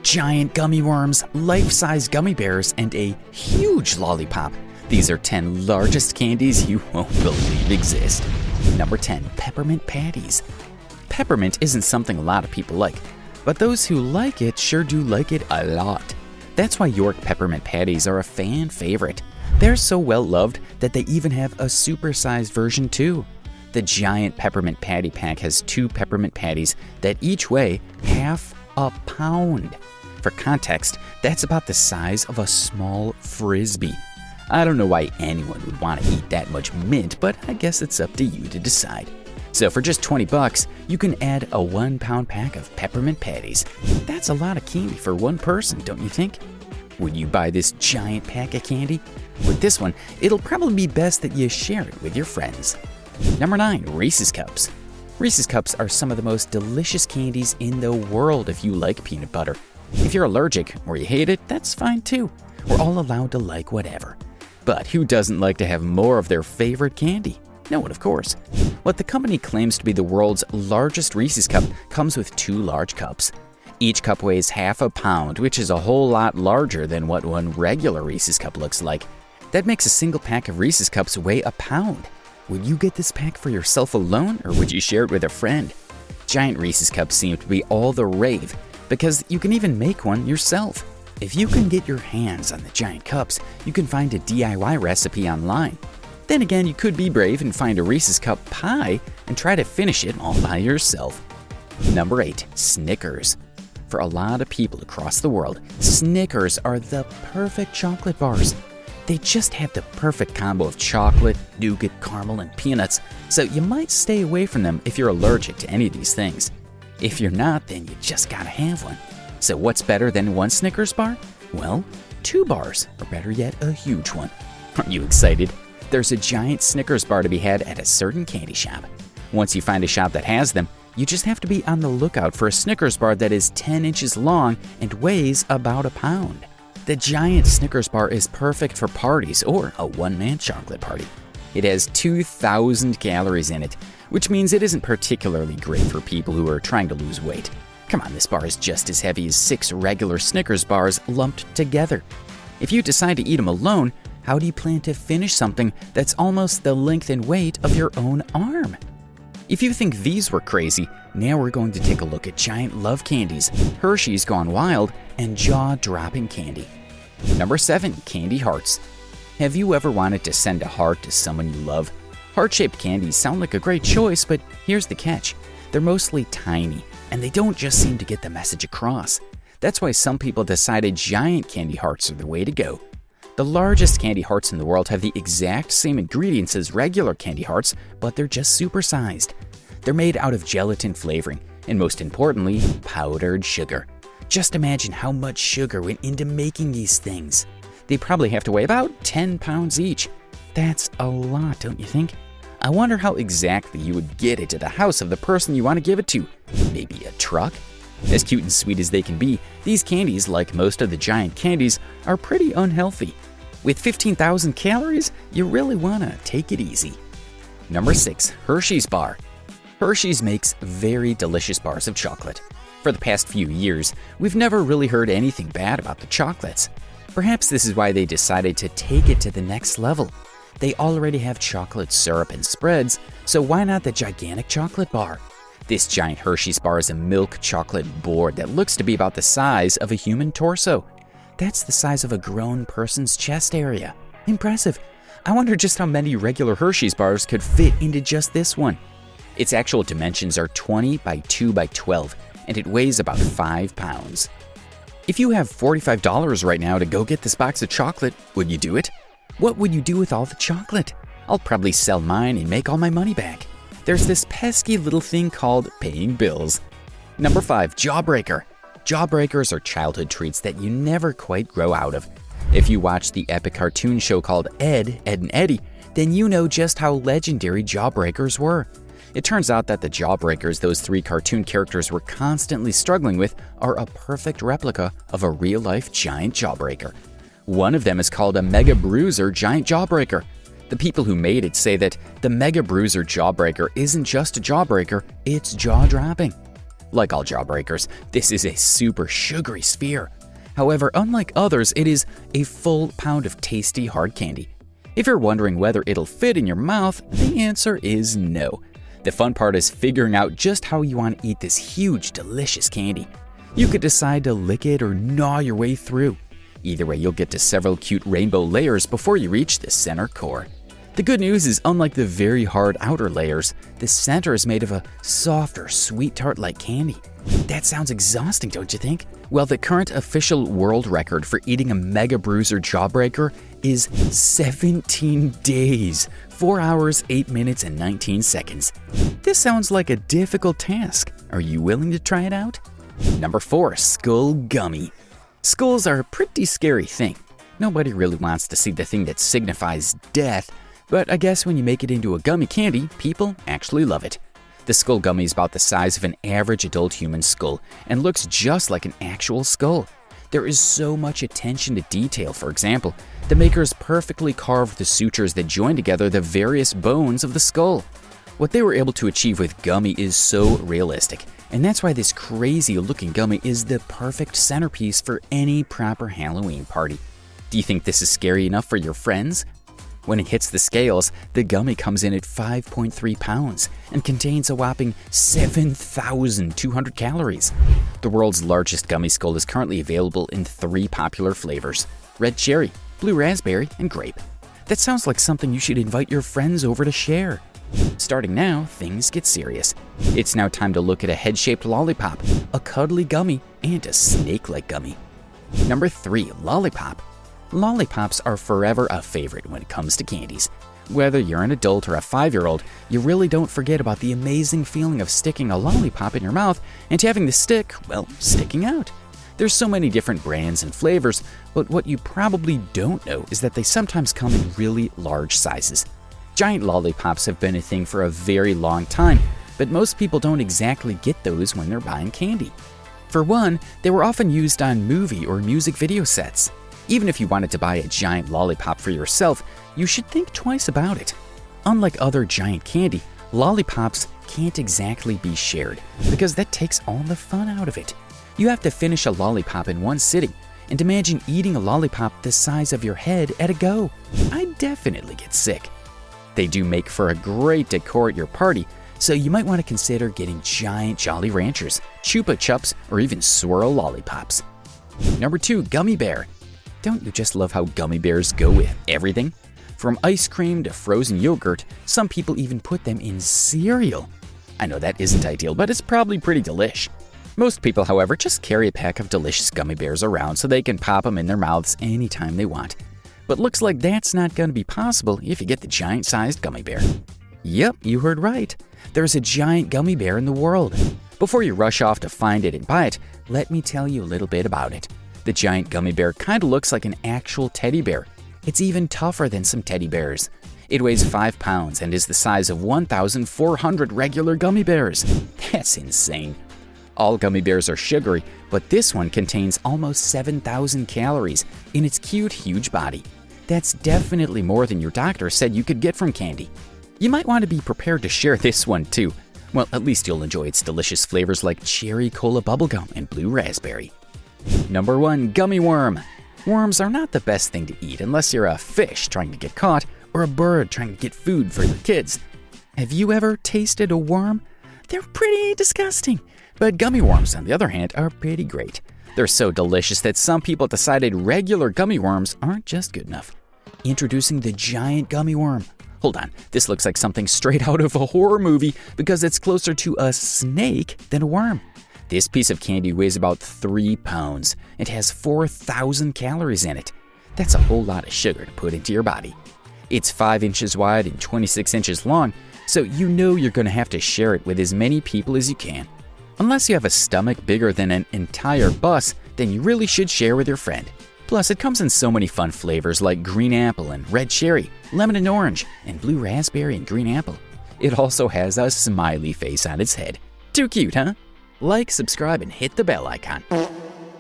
giant gummy worms, life-size gummy bears, and a huge lollipop. These are 10 largest candies you won't believe exist. Number 10, peppermint patties. Peppermint isn't something a lot of people like, but those who like it sure do like it a lot. That's why York peppermint patties are a fan favorite. They're so well loved that they even have a supersized version too. The giant peppermint patty pack has 2 peppermint patties that each weigh half a pound. For context, that's about the size of a small frisbee. I don't know why anyone would want to eat that much mint, but I guess it's up to you to decide. So for just $20, you can add a 1-pound pack of peppermint patties. That's a lot of candy for one person, don't you think? Would you buy this giant pack of candy? With this one, it'll probably be best that you share it with your friends. Number 9, Reese's Cups. Reese's Cups are some of the most delicious candies in the world if you like peanut butter. If you're allergic or you hate it, that's fine too. We're all allowed to like whatever. But who doesn't like to have more of their favorite candy? No one, of course. What the company claims to be the world's largest Reese's Cup comes with 2 large cups. Each cup weighs half a pound, which is a whole lot larger than what one regular Reese's Cup looks like. That makes a single pack of Reese's Cups weigh a pound. Would you get this pack for yourself alone, or would you share it with a friend? Giant Reese's Cups seem to be all the rave, because you can even make one yourself. If you can get your hands on the giant cups, you can find a DIY recipe online. Then again, you could be brave and find a Reese's Cup pie and try to finish it all by yourself. Number 8, Snickers. For a lot of people across the world, Snickers are the perfect chocolate bars. They just have the perfect combo of chocolate, nougat, caramel, and peanuts, so you might stay away from them if you're allergic to any of these things. If you're not, then you just gotta have one. So what's better than 1 Snickers bar? Well, 2 bars, or better yet, a huge one. Aren't you excited? There's a giant Snickers bar to be had at a certain candy shop. Once you find a shop that has them, you just have to be on the lookout for a Snickers bar that is 10 inches long and weighs about a pound. The giant Snickers bar is perfect for parties or a one-man chocolate party. It has 2,000 calories in it, which means it isn't particularly great for people who are trying to lose weight. Come on, this bar is just as heavy as 6 regular Snickers bars lumped together. If you decide to eat them alone, how do you plan to finish something that's almost the length and weight of your own arm? If you think these were crazy, now we're going to take a look at giant love candies, Hershey's Gone Wild, and jaw-dropping candy. Number 7, candy hearts. Have you ever wanted to send a heart to someone you love? Heart-shaped candies sound like a great choice, but here's the catch. They're mostly tiny, and they don't just seem to get the message across. That's why some people decided giant candy hearts are the way to go. The largest candy hearts in the world have the exact same ingredients as regular candy hearts, but they're just supersized. They're made out of gelatin flavoring, and most importantly, powdered sugar. Just imagine how much sugar went into making these things. They probably have to weigh about 10 pounds each. That's a lot, don't you think? I wonder how exactly you would get it to the house of the person you want to give it to. Maybe a truck? As cute and sweet as they can be, these candies, like most of the giant candies, are pretty unhealthy. With 15,000 calories, you really want to take it easy. Number 6, Hershey's bar. Hershey's makes very delicious bars of chocolate. For the past few years, we've never really heard anything bad about the chocolates. Perhaps this is why they decided to take it to the next level. They already have chocolate syrup and spreads, so why not the gigantic chocolate bar? This giant Hershey's bar is a milk chocolate board that looks to be about the size of a human torso. That's the size of a grown person's chest area. Impressive. I wonder just how many regular Hershey's bars could fit into just this one. Its actual dimensions are 20 by 2 by 12, and it weighs about 5 pounds. If you have $45 right now to go get this box of chocolate, would you do it? What would you do with all the chocolate? I'll probably sell mine and make all my money back. There's this pesky little thing called paying bills. Number 5, Jawbreaker. Jawbreakers are childhood treats that you never quite grow out of. If you watch the epic cartoon show called Ed, Edd and Eddy, then you know just how legendary Jawbreakers were. It turns out that the Jawbreakers those 3 cartoon characters were constantly struggling with are a perfect replica of a real-life giant jawbreaker. One of them is called a Mega Bruiser Giant Jawbreaker. The people who made it say that the Mega Bruiser Jawbreaker isn't just a jawbreaker, it's jaw-dropping. Like all jawbreakers, this is a super sugary sphere. However, unlike others, it is a full pound of tasty hard candy. If you're wondering whether it'll fit in your mouth, the answer is no. The fun part is figuring out just how you want to eat this huge, delicious candy. You could decide to lick it or gnaw your way through. Either way, you'll get to several cute rainbow layers before you reach the center core. The good news is, unlike the very hard outer layers, the center is made of a softer, sweet tart-like candy. That sounds exhausting, don't you think? Well, the current official world record for eating a Mega Bruiser Jawbreaker is 17 days, 4 hours, 8 minutes, and 19 seconds. This sounds like a difficult task. Are you willing to try it out? Number 4. Skull Gummy. Skulls are a pretty scary thing. Nobody really wants to see the thing that signifies death, but I guess when you make it into a gummy candy, people actually love it. The skull gummy is about the size of an average adult human skull and looks just like an actual skull. There is so much attention to detail. For example, the makers perfectly carved the sutures that join together the various bones of the skull. What they were able to achieve with gummy is so realistic, and that's why this crazy looking gummy is the perfect centerpiece for any proper Halloween party. Do you think this is scary enough for your friends? When it hits the scales, the gummy comes in at 5.3 pounds and contains a whopping 7,200 calories. The world's largest gummy skull is currently available in 3 popular flavors: red cherry, blue raspberry, and grape. That sounds like something you should invite your friends over to share. Starting now, things get serious. It's now time to look at a head-shaped lollipop, a cuddly gummy, and a snake-like gummy. Number 3. Lollipop. Lollipops are forever a favorite when it comes to candies. Whether you're an adult or a 5-year-old, you really don't forget about the amazing feeling of sticking a lollipop in your mouth and having the stick, well, sticking out. There's so many different brands and flavors, but what you probably don't know is that they sometimes come in really large sizes. Giant lollipops have been a thing for a very long time, but most people don't exactly get those when they're buying candy. For one, they were often used on movie or music video sets. Even if you wanted to buy a giant lollipop for yourself, you should think twice about it. Unlike other giant candy, lollipops can't exactly be shared because that takes all the fun out of it. You have to finish a lollipop in one sitting, and imagine eating a lollipop the size of your head at a go. I'd definitely get sick. They do make for a great decor at your party, so you might want to consider getting giant Jolly Ranchers, Chupa Chups, or even Swirl Lollipops. Number 2. Gummy Bear. Don't you just love how gummy bears go with everything? From ice cream to frozen yogurt, some people even put them in cereal. I know that isn't ideal, but it's probably pretty delish. Most people, however, just carry a pack of delicious gummy bears around so they can pop them in their mouths anytime they want. But looks like that's not going to be possible if you get the giant-sized gummy bear. Yep, you heard right. There's a giant gummy bear in the world. Before you rush off to find it and buy it, let me tell you a little bit about it. The giant gummy bear kind of looks like an actual teddy bear. It's even tougher than some teddy bears. It weighs 5 pounds and is the size of 1,400 regular gummy bears. That's insane. All gummy bears are sugary, but this one contains almost 7,000 calories in its cute, huge body. That's definitely more than your doctor said you could get from candy. You might want to be prepared to share this one too. Well, at least you'll enjoy its delicious flavors like cherry cola bubblegum and blue raspberry. Number 1. Gummy Worm. Worms are not the best thing to eat unless you're a fish trying to get caught or a bird trying to get food for your kids. Have you ever tasted a worm? They're pretty disgusting. But gummy worms, on the other hand, are pretty great. They're so delicious that some people decided regular gummy worms aren't just good enough. Introducing the giant gummy worm. Hold on, this looks like something straight out of a horror movie because it's closer to a snake than a worm. This piece of candy weighs about 3 pounds. It has 4,000 calories in it. That's a whole lot of sugar to put into your body. It's 5 inches wide and 26 inches long, so you know you're going to have to share it with as many people as you can. Unless you have a stomach bigger than an entire bus, then you really should share with your friend. Plus, it comes in so many fun flavors like green apple and red cherry, lemon and orange, and blue raspberry and green apple. It also has a smiley face on its head. Too cute, huh? Like, subscribe, and hit the bell icon.